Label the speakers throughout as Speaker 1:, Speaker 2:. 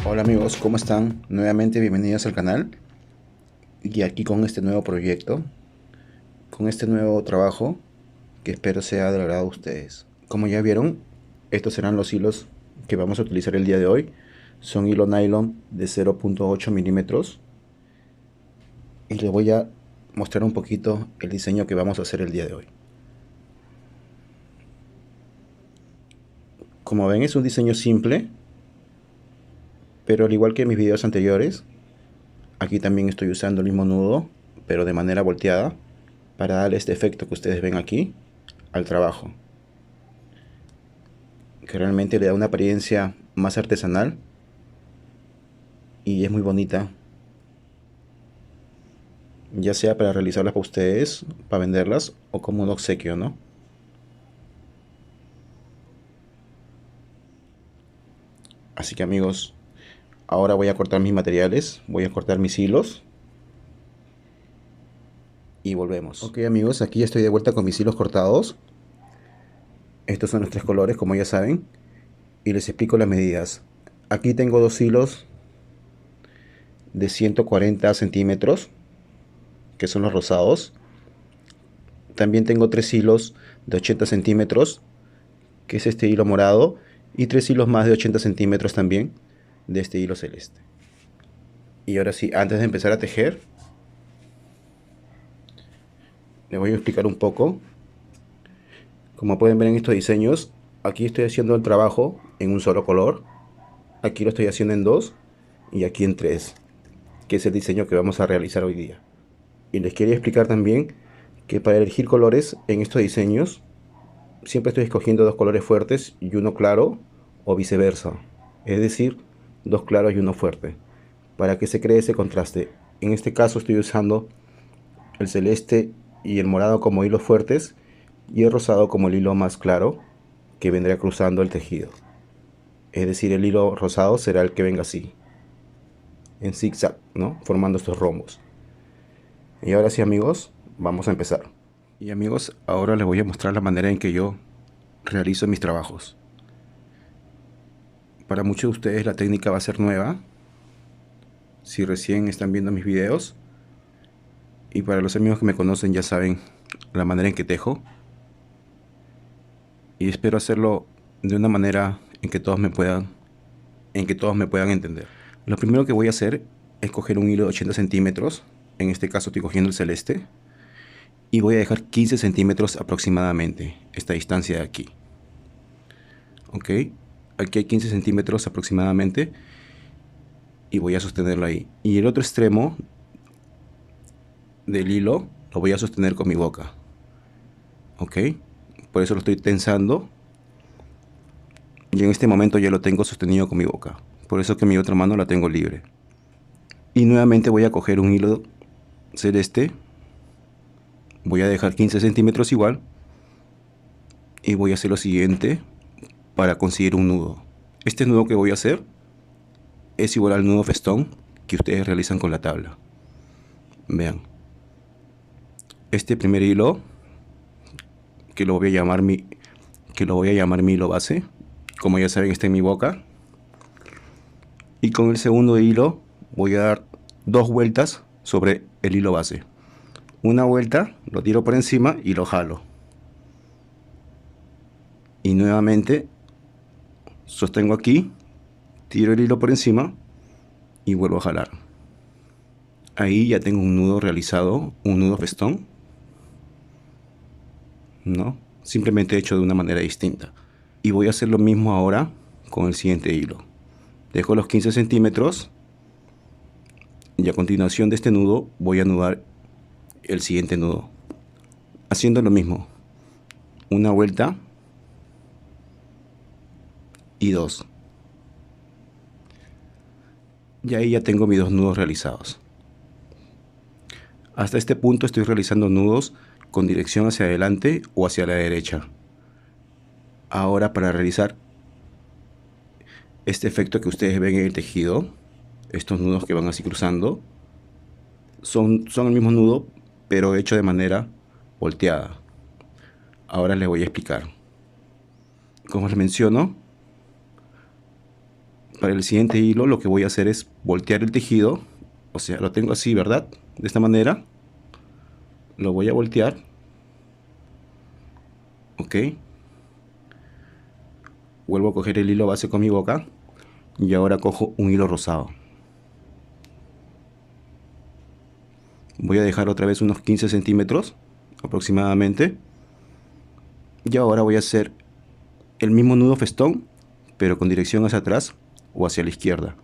Speaker 1: Hola amigos, ¿cómo están? Nuevamente bienvenidos al canal y aquí con este nuevo proyecto, con este nuevo trabajo que espero sea del agrado de ustedes. Como ya vieron, estos serán los hilos que vamos a utilizar el día de hoy. Son hilo nylon de 0.8 milímetros y les voy a mostrar un poquito el diseño que vamos a hacer el día de hoy. Como ven, es un diseño simple, pero al igual que en mis videos anteriores, aquí también estoy usando el mismo nudo, pero de manera volteada, para darle este efecto que ustedes ven aquí al trabajo, que realmente le da una apariencia más artesanal y es muy bonita, ya sea para realizarlas para ustedes, para venderlas o como un obsequio, ¿no? Así que amigos, ahora voy a cortar mis materiales, voy a cortar mis hilos y volvemos. Ok amigos, aquí estoy de vuelta con mis hilos cortados. Estos son los tres colores, como ya saben, y les explico las medidas. Aquí tengo dos hilos de 140 centímetros, que son los rosados. También tengo tres hilos de 80 centímetros, que es este hilo morado, y tres hilos más de 80 centímetros también, de este hilo celeste. Y ahora sí, antes de empezar a tejer, les voy a explicar un poco. Como pueden ver en estos diseños, aquí estoy haciendo el trabajo en un solo color, aquí lo estoy haciendo en dos y aquí en tres, que es el diseño que vamos a realizar hoy día. Y les quería explicar también que para elegir colores en estos diseños siempre estoy escogiendo dos colores fuertes y uno claro, o viceversa, es decir, dos claros y uno fuerte, para que se cree ese contraste. En este caso estoy usando el celeste y el morado como hilos fuertes y el rosado como el hilo más claro que vendría cruzando el tejido. Es decir, el hilo rosado será el que venga así, en zigzag, ¿no? Formando estos rombos. Y ahora sí amigos, vamos a empezar. Y amigos, ahora les voy a mostrar la manera en que yo realizo mis trabajos. Para muchos de ustedes la técnica va a ser nueva, si recién están viendo mis videos. Y para los amigos que me conocen ya saben la manera en que tejo. Y espero hacerlo de una manera en que todos me puedan entender. Lo primero que voy a hacer es coger un hilo de 80 centímetros. En este caso estoy cogiendo el celeste. Y voy a dejar 15 centímetros aproximadamente, esta distancia de aquí. Ok, aquí hay 15 centímetros aproximadamente. Y voy a sostenerlo ahí. Y el otro extremo del hilo lo voy a sostener con mi boca. Ok, por eso lo estoy tensando. Y en este momento ya lo tengo sostenido con mi boca. Por eso que mi otra mano la tengo libre. Y nuevamente voy a coger un hilo celeste. Voy a dejar 15 centímetros igual. Y voy a hacer lo siguiente para conseguir un nudo. Este nudo que voy a hacer es igual al nudo festón que ustedes realizan con la tabla. Vean. Este primer hilo, que lo voy a llamar mi hilo base, como ya saben está en mi boca. Y con el segundo hilo voy a dar dos vueltas sobre el hilo base. Una vuelta lo tiro por encima y lo jalo. Y nuevamente sostengo aquí, tiro el hilo por encima y vuelvo a jalar. Ahí ya tengo un nudo realizado, un nudo festón, ¿no? Simplemente hecho de una manera distinta. Y voy a hacer lo mismo ahora con el siguiente hilo. Dejo los 15 centímetros y a continuación de este nudo voy a anudar el siguiente nudo. Haciendo lo mismo. Una vuelta y dos. Y ahí ya tengo mis dos nudos realizados. Hasta este punto estoy realizando nudos con dirección hacia adelante o hacia la derecha. Ahora, para realizar este efecto que ustedes ven en el tejido, estos nudos que van así cruzando, son el mismo nudo, pero hecho de manera volteada. Ahora les voy a explicar. Como les menciono, para el siguiente hilo lo que voy a hacer es voltear el tejido. O sea, lo tengo así, ¿verdad? De esta manera. Lo voy a voltear. Ok. Vuelvo a coger el hilo base con mi boca. Y ahora cojo un hilo rosado. Voy a dejar otra vez unos 15 centímetros aproximadamente. Y ahora voy a hacer el mismo nudo festón, pero con dirección hacia atrás o hacia la izquierda.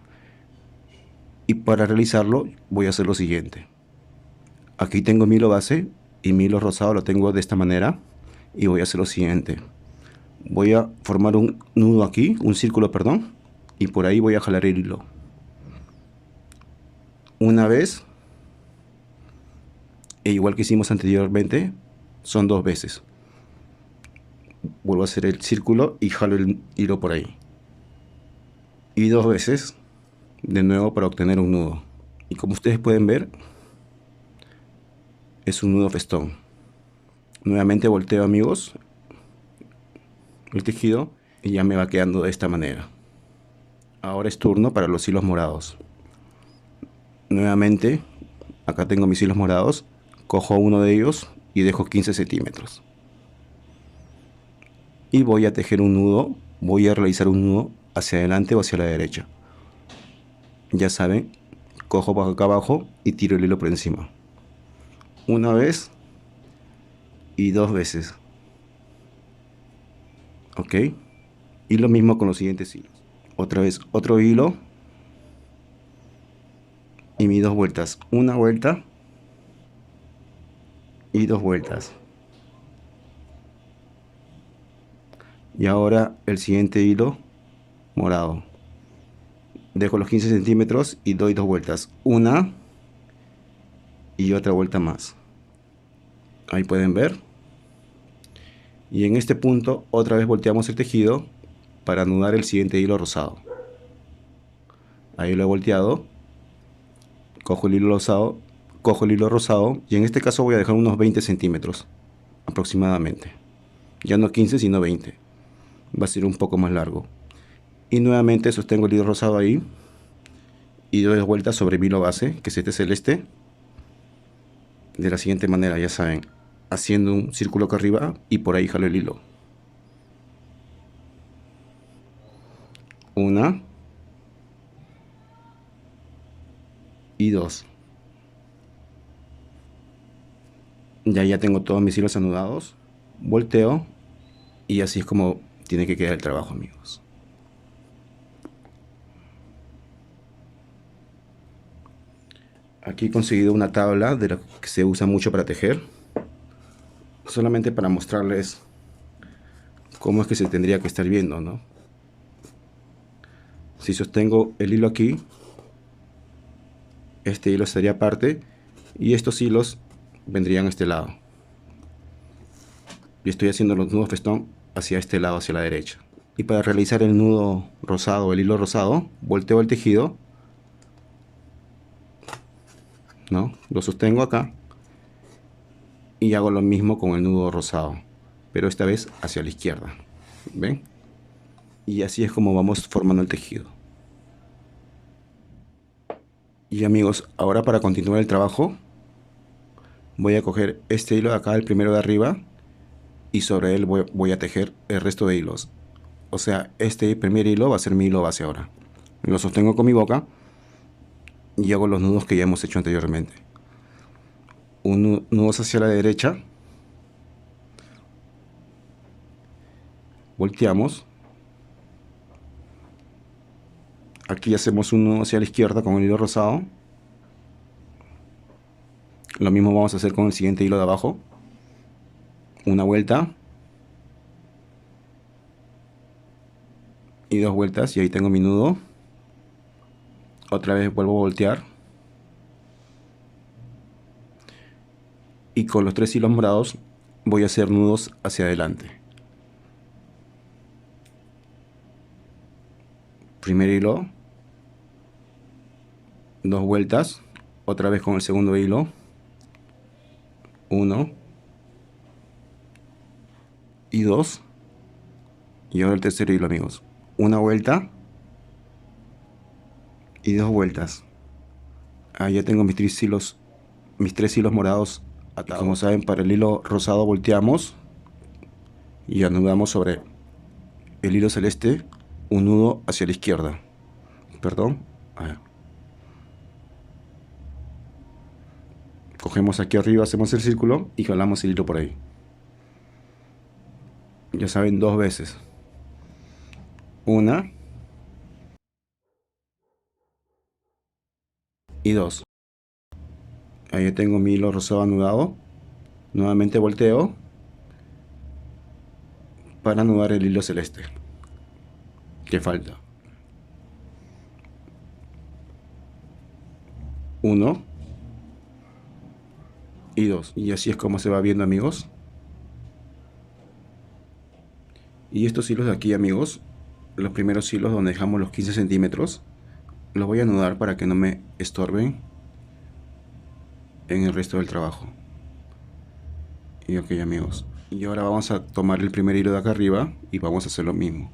Speaker 1: Y para realizarlo voy a hacer lo siguiente. Aquí tengo mi hilo base y mi hilo rosado lo tengo de esta manera. Y voy a hacer lo siguiente. Voy a formar un nudo aquí, un círculo, perdón. Y por ahí voy a jalar el hilo. Una vez. E igual que hicimos anteriormente, son dos veces. Vuelvo a hacer el círculo y jalo el hilo por ahí. Y dos veces de nuevo para obtener un nudo. Y como ustedes pueden ver, es un nudo festón. Nuevamente volteo, amigos, el tejido y ya me va quedando de esta manera. Ahora es turno para los hilos morados. Nuevamente, acá tengo mis hilos morados. Cojo uno de ellos y dejo 15 centímetros. Y voy a tejer un nudo, voy a realizar un nudo hacia adelante o hacia la derecha. Ya saben, cojo por acá abajo y tiro el hilo por encima. Una vez y dos veces. Ok. Y lo mismo con los siguientes hilos. Otra vez otro hilo. Y mis dos vueltas. Una vuelta y dos vueltas. Y ahora el siguiente hilo morado. Dejo los 15 centímetros y doy dos vueltas. Una y otra vuelta más. Ahí pueden ver. Y en este punto otra vez volteamos el tejido para anudar el siguiente hilo rosado. Ahí lo he volteado. Cojo el hilo rosado y en este caso voy a dejar unos 20 centímetros aproximadamente. Ya no 15 sino 20. Va a ser un poco más largo. Y nuevamente sostengo el hilo rosado ahí y doy vueltas sobre mi hilo base, que es este celeste, de la siguiente manera, ya saben, haciendo un círculo acá arriba y por ahí jalo el hilo. Una y dos. Ya tengo todos mis hilos anudados. Volteo y así es como tiene que quedar el trabajo, amigos. Aquí he conseguido una tabla de la que se usa mucho para tejer, solamente para mostrarles cómo es que se tendría que estar viendo, ¿no? Si sostengo el hilo aquí, este hilo estaría aparte y estos hilos vendrían a este lado. Y estoy haciendo los nudos festón hacia este lado, hacia la derecha. Y para realizar el nudo rosado, el hilo rosado, volteo el tejido, ¿no? Lo sostengo acá y hago lo mismo con el nudo rosado, pero esta vez hacia la izquierda. ¿Ven? Y así es como vamos formando el tejido. Y amigos, ahora para continuar el trabajo, voy a coger este hilo de acá, el primero de arriba, y sobre él voy a tejer el resto de hilos. O sea, este primer hilo va a ser mi hilo base ahora. Lo sostengo con mi boca y hago los nudos que ya hemos hecho anteriormente. Nudos hacia la derecha, volteamos. Aquí hacemos un nudo hacia la izquierda con el hilo rosado. Lo mismo vamos a hacer con el siguiente hilo de abajo. Una vuelta y dos vueltas, y ahí tengo mi nudo. Otra vez vuelvo a voltear y con los tres hilos morados voy a hacer nudos hacia adelante. Primer hilo, dos vueltas, otra vez con el segundo hilo, uno y dos, y ahora el tercer hilo, amigos, una vuelta y dos vueltas. Ahí ya tengo mis tres hilos morados atados. Como saben, para el hilo rosado volteamos y anudamos sobre el hilo celeste un nudo hacia la izquierda. Perdón. Cogemos aquí arriba, hacemos el círculo y jalamos el hilo por ahí. Ya saben, dos veces. Una y dos. Ahí ya tengo mi hilo rosado anudado. Nuevamente volteo para anudar el hilo celeste que falta. Uno y dos. Y así es como se va viendo, amigos. Y estos hilos de aquí, amigos, los primeros hilos donde dejamos los 15 centímetros, los voy a anudar para que no me estorben en el resto del trabajo. Y ok, amigos, y ahora vamos a tomar el primer hilo de acá arriba y vamos a hacer lo mismo.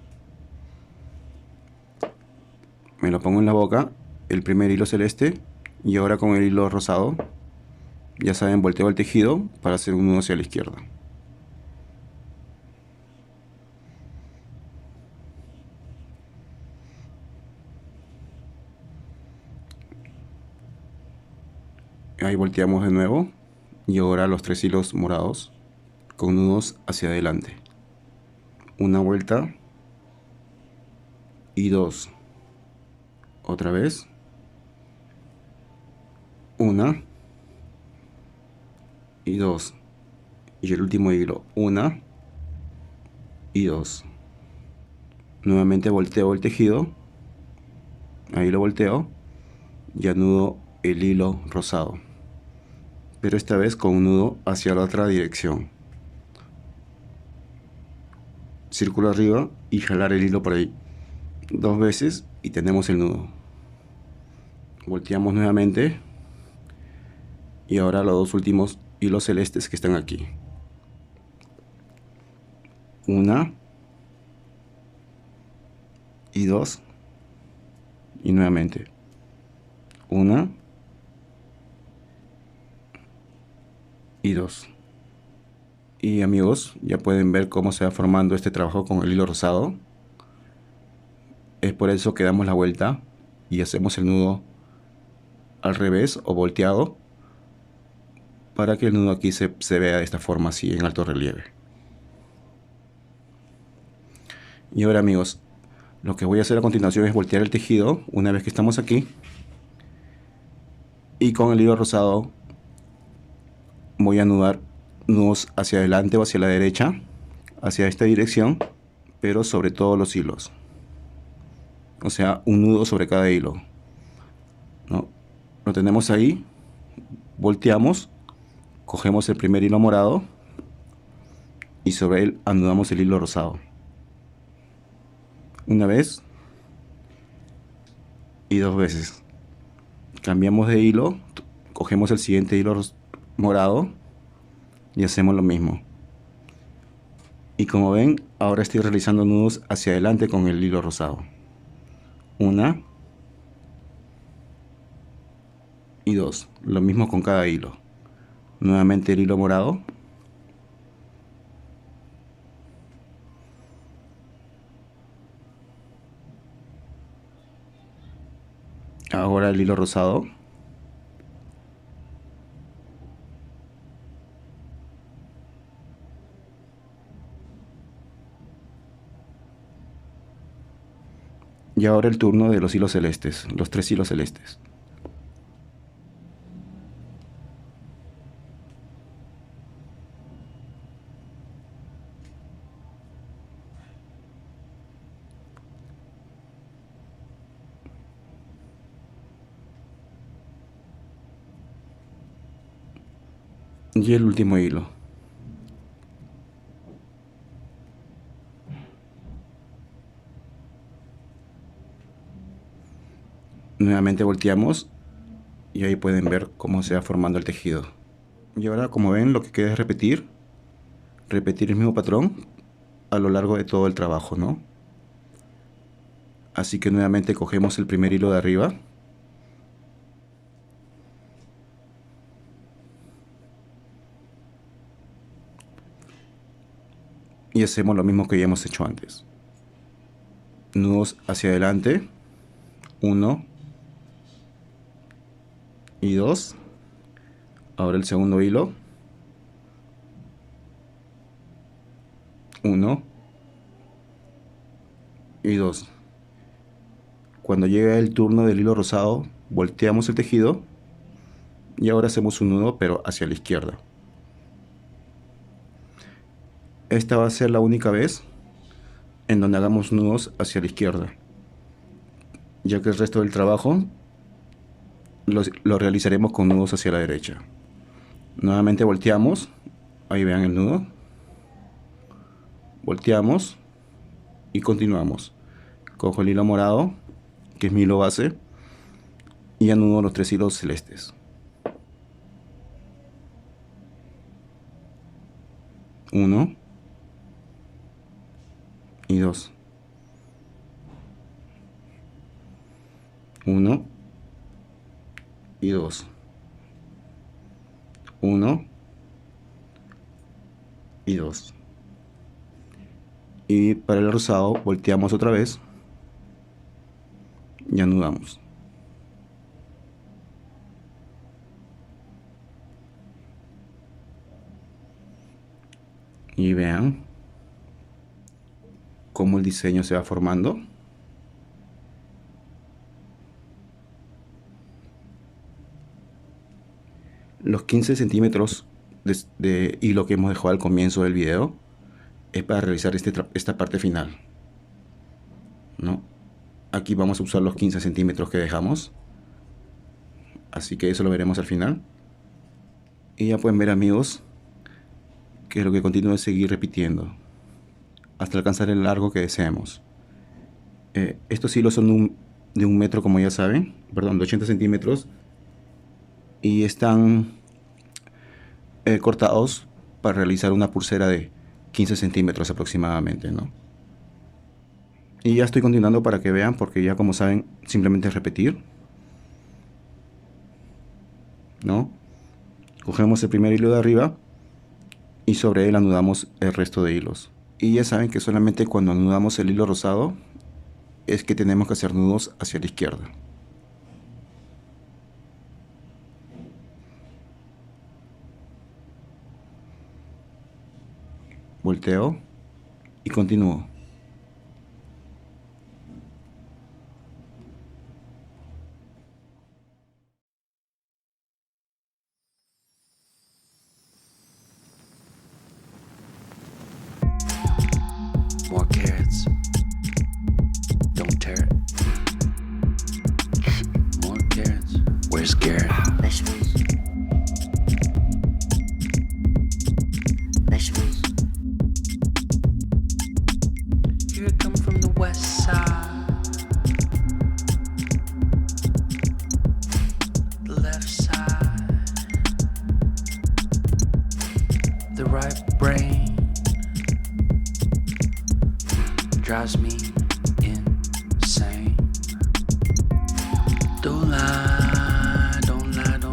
Speaker 1: Me lo pongo en la boca, el primer hilo celeste, y ahora con el hilo rosado, ya saben, volteo el tejido para hacer un nudo hacia la izquierda. Ahí volteamos de nuevo y ahora los tres hilos morados con nudos hacia adelante. Una vuelta y dos. Otra vez. Una y dos. Y el último hilo, una y dos. Nuevamente volteo el tejido. Ahí lo volteo y anudo el hilo rosado, pero esta vez con un nudo hacia la otra dirección. Círculo arriba y jalar el hilo por ahí dos veces y tenemos el nudo. Volteamos nuevamente y ahora los dos últimos hilos celestes que están aquí. Una y dos, y nuevamente una y dos. Y amigos, ya pueden ver cómo se va formando este trabajo con el hilo rosado. Es por eso que damos la vuelta y hacemos el nudo al revés o volteado, para que el nudo aquí se vea de esta forma, así en alto relieve. Y ahora, amigos, lo que voy a hacer a continuación es voltear el tejido una vez que estamos aquí, y con el hilo rosado voy a anudar nudos hacia adelante o hacia la derecha, hacia esta dirección, pero sobre todos los hilos. O sea, un nudo sobre cada hilo, ¿no? Lo tenemos ahí, volteamos, cogemos el primer hilo morado y sobre él anudamos el hilo rosado. Una vez y dos veces. Cambiamos de hilo, cogemos el siguiente hilo morado y hacemos lo mismo. Y como ven, ahora estoy realizando nudos hacia adelante con el hilo rosado. Una y 2. Lo mismo con cada hilo. Nuevamente el hilo morado. Ahora el hilo rosado. Y ahora el turno de los hilos celestes, los 3 hilos celestes. Y el último hilo. Nuevamente volteamos y ahí pueden ver cómo se va formando el tejido. Y ahora, como ven, lo que queda es repetir el mismo patrón a lo largo de todo el trabajo, ¿no? Así que nuevamente cogemos el primer hilo de arriba. Y hacemos lo mismo que ya hemos hecho antes. Nudos hacia adelante. 1 y 2. Ahora el segundo hilo. 1 y 2. Cuando llega el turno del hilo rosado, volteamos el tejido y ahora hacemos un nudo, pero hacia la izquierda. Esta va a ser la única vez en donde hagamos nudos hacia la izquierda, ya que el resto del trabajo lo realizaremos con nudos hacia la derecha. Nuevamente volteamos, ahí vean el nudo, volteamos y continuamos. Cojo el hilo morado, que es mi hilo base, y anudo los 3 hilos celestes. 1 y 2. 1 y 2. 1 y 2. Y para el rosado volteamos otra vez y anudamos. Y vean cómo el diseño se va formando. Los 15 centímetros de hilo que hemos dejado al comienzo del video es para realizar esta parte final, ¿no? Aquí vamos a usar los 15 centímetros que dejamos, así que eso lo veremos al final. Y ya pueden ver, amigos, que lo que continúa es seguir repitiendo hasta alcanzar el largo que deseemos. Estos hilos son de 1 metro, como ya saben, perdón, de 80 centímetros, y están cortados para realizar una pulsera de 15 centímetros aproximadamente, ¿no? Y ya estoy continuando para que vean, porque ya, como saben, simplemente es repetir, ¿no? Cogemos el primer hilo de arriba y sobre él anudamos el resto de hilos. Y ya saben que solamente cuando anudamos el hilo rosado es que tenemos que hacer nudos hacia la izquierda. Volteo y continúo.
Speaker 2: More carrots. Don't tear it. More carrots. Where's Garrett?
Speaker 3: Vegetables. Vegetables.
Speaker 2: Here I come from the west side. The left side. The right brain drives me insane. Don't lie, don't lie, don't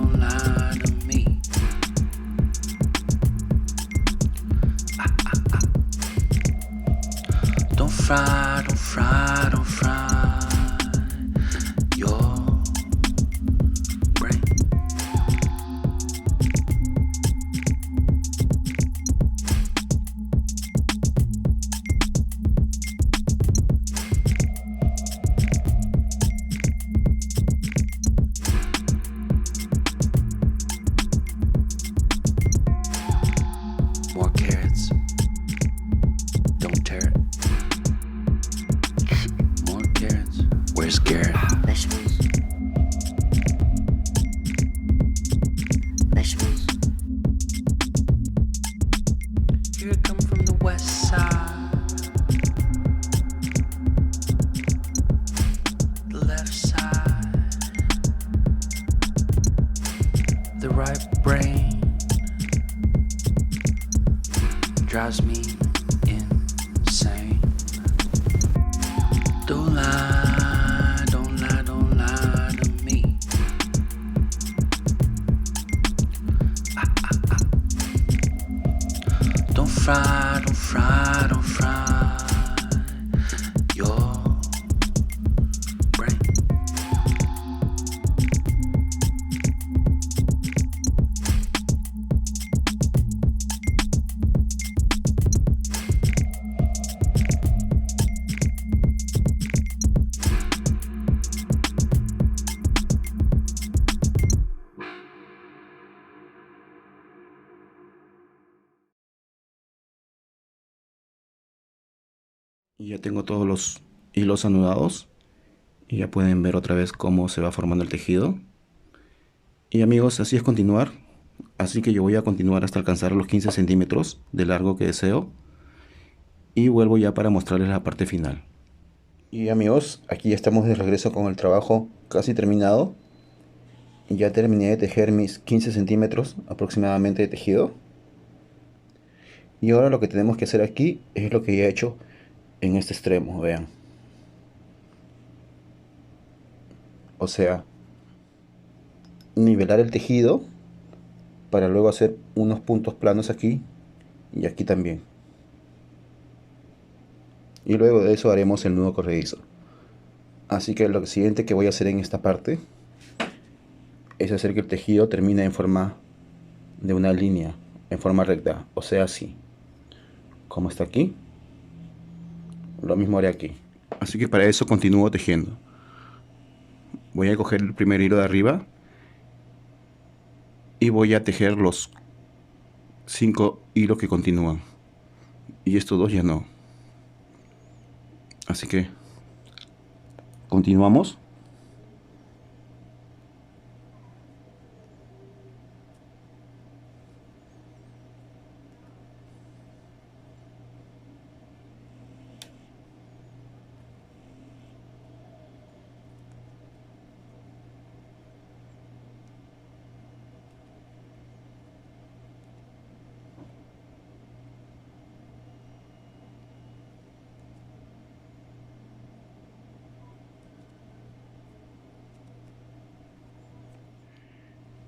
Speaker 2: the right brain drives me insane. Don't lie, don't lie, don't lie to me. Don't fry, don't fry, don't fry your brain.
Speaker 1: Y ya tengo todos los hilos anudados. Y ya pueden ver otra vez cómo se va formando el tejido. Y amigos, así es continuar. Así que yo voy a continuar hasta alcanzar los 15 centímetros de largo que deseo. Y vuelvo ya para mostrarles la parte final. Y amigos, aquí ya estamos de regreso con el trabajo casi terminado. Y ya terminé de tejer mis 15 centímetros aproximadamente de tejido. Y ahora lo que tenemos que hacer aquí es lo que ya he hecho en este extremo, vean. O sea, nivelar el tejido para luego hacer unos puntos planos aquí y aquí también. Y luego de eso haremos el nudo corredizo. Así que lo siguiente que voy a hacer en esta parte es hacer que el tejido termine en forma de una línea, en forma recta, o sea así, como está aquí. Lo mismo haré aquí. Así que para eso continúo tejiendo. Voy a coger el primer hilo de arriba y voy a tejer los 5 hilos que continúan, y estos dos ya no. Así que continuamos.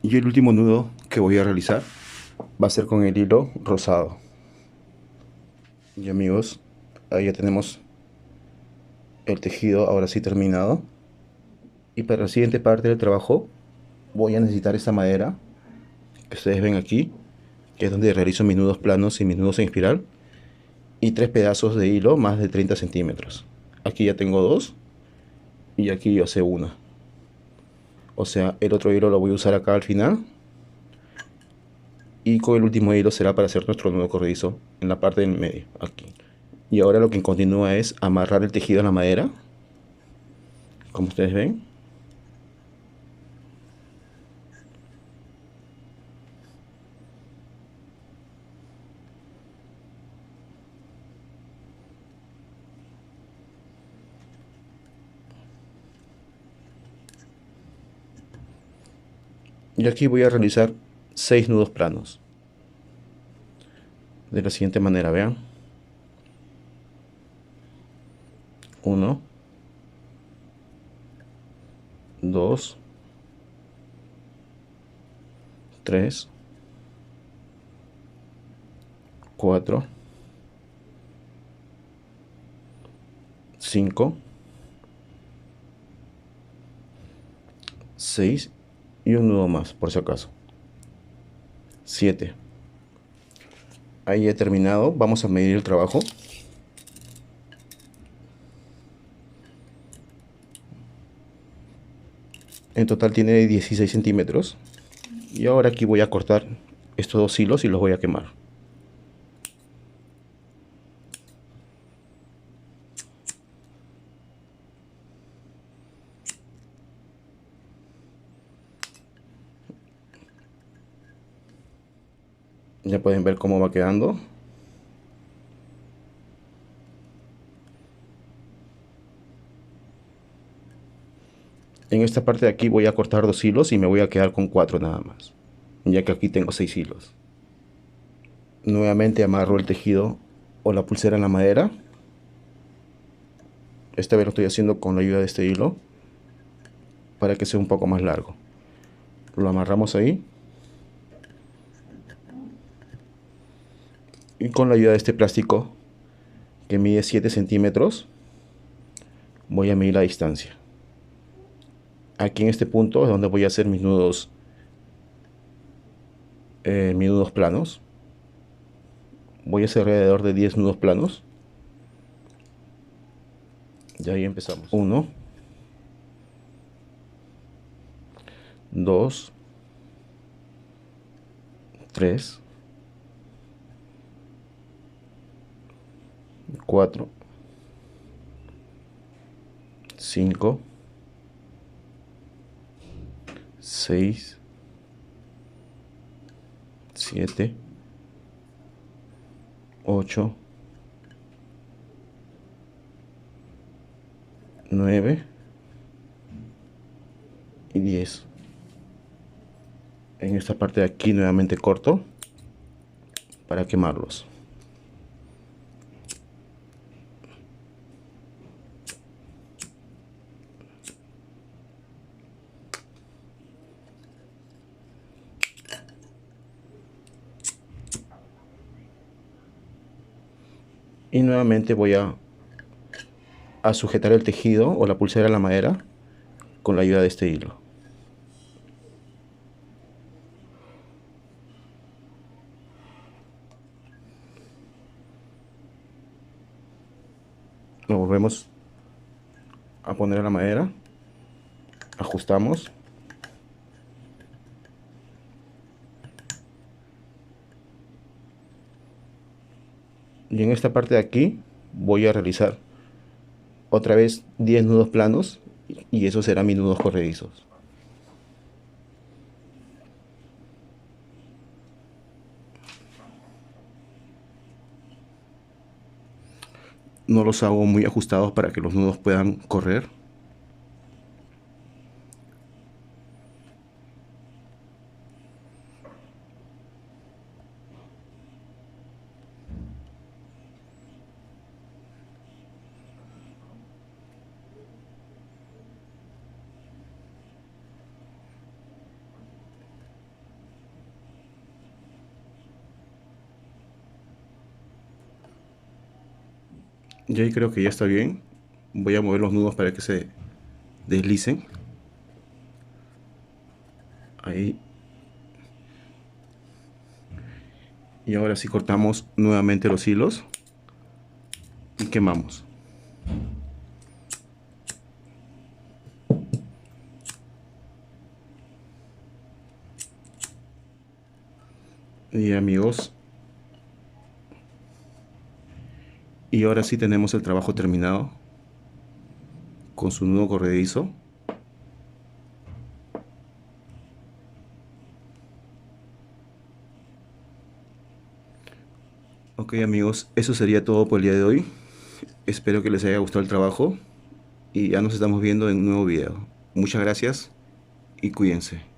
Speaker 1: Y el último nudo que voy a realizar va a ser con el hilo rosado. Y amigos, ahí ya tenemos el tejido ahora sí terminado. Y para la siguiente parte del trabajo voy a necesitar esta madera que ustedes ven aquí, que es donde realizo mis nudos planos y mis nudos en espiral, y 3 pedazos de hilo más de 30 centímetros. Aquí ya tengo 2 y aquí yo sé una. O sea, el otro hilo lo voy a usar acá al final. Y con el último hilo será para hacer nuestro nudo corredizo en la parte del medio, aquí. Y ahora lo que continúa es amarrar el tejido a la madera, como ustedes ven. Y aquí voy a realizar 6 nudos planos. De la siguiente manera, vean. 1, 2, 3, 4, 5, 6 y un nudo más, por si acaso. 7. Ahí he terminado. Vamos a medir el trabajo. En total tiene 16 centímetros. Y ahora aquí voy a cortar estos 2 hilos y los voy a quemar. Ya pueden ver cómo va quedando. En esta parte de aquí voy a cortar 2 hilos y me voy a quedar con 4 nada más. ya que aquí tengo 6 hilos. Nuevamente amarro el tejido o la pulsera en la madera. Esta vez lo estoy haciendo con la ayuda de este hilo para que sea un poco más largo. Lo amarramos ahí y con la ayuda de este plástico que mide 7 centímetros voy a medir la distancia. Aquí en este punto es donde voy a hacer mis nudos planos. Voy a hacer alrededor de 10 nudos planos. Y ahí empezamos. 1, 2, 3, 4, 5, 6, 7, 8, 9 y 10. En esta parte de aquí nuevamente corto para quemarlos. Y nuevamente voy a sujetar el tejido o la pulsera a la madera con la ayuda de este hilo. Lo volvemos a poner a la madera, ajustamos y en esta parte de aquí voy a realizar otra vez 10 nudos planos y esos serán mis nudos corredizos. No los hago muy ajustados para que los nudos puedan correr. Y ahí creo que ya está bien. Voy a mover los nudos para que se deslicen. Ahí. Y ahora sí cortamos nuevamente los hilos y quemamos. Y amigos, y ahora sí tenemos el trabajo terminado con su nudo corredizo. Ok amigos, eso sería todo por el día de hoy. Espero que les haya gustado el trabajo y ya nos estamos viendo en un nuevo video. Muchas gracias y cuídense.